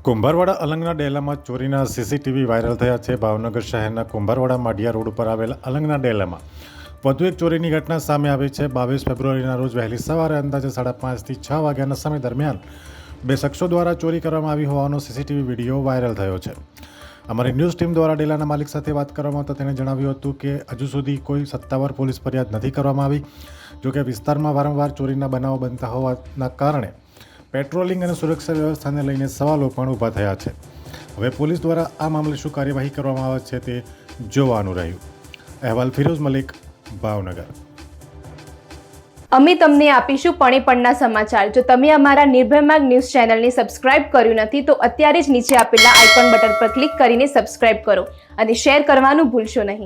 કુંભારવાડા અલંગના ડેલામાં ચોરીના CCTV viral થયા છે। ભાવનગર શહેરના કુંભારવાડા માઢિયા રોડ ઉપર આવેલા અલંગના ડેલામાં વધુ એક ચોરીની ઘટના સામે આવી છે। 22 ફેબ્રુઆરીના રોજ વહેલી સવારે અંદાજે 5:30 થી 6 વાગ્યાના સમય દરમિયાન બે શખ્સો દ્વારા ચોરી કરવામાં આવી હોવાનો સીસીટીવી વિડીયો વાયરલ થયો છે। અમારી ન્યૂઝ ટીમ દ્વારા ડેલાના માલિક સાથે વાત કરવામાં આવતા તેણે જણાવ્યું હતું કે હજુ સુધી કોઈ સત્તાવાર પોલીસ ફરિયાદ નથી કરવામાં આવી। જોકે વિસ્તારમાં વારંવાર ચોરીના બનાવો બનતા હોવાના કારણે પેટ્રોલિંગ અને સુરક્ષા વ્યવસ્થાને લઈને સવાલો પણ ઊભા થયા છે। હવે પોલીસ દ્વારા આ મામલે શું કાર્યવાહી કરવામાં આવે છે તે જોવાનું રહ્યું। અહેવાલ ફિરોઝ મલિક, ભાવનગર। અમે તમને આપીશું પળેપળના સમાચાર। જો તમે અમારા નિર્ભય માર્ગ ન્યૂઝ ચેનલને સબસ્ક્રાઇબ કર્યું નથી તો અત્યારે જ નીચે આપેલા આઇકોન બટન પર ક્લિક કરીને સબસ્ક્રાઇબ કરો અને શેર કરવાનું ભૂલશો નહીં।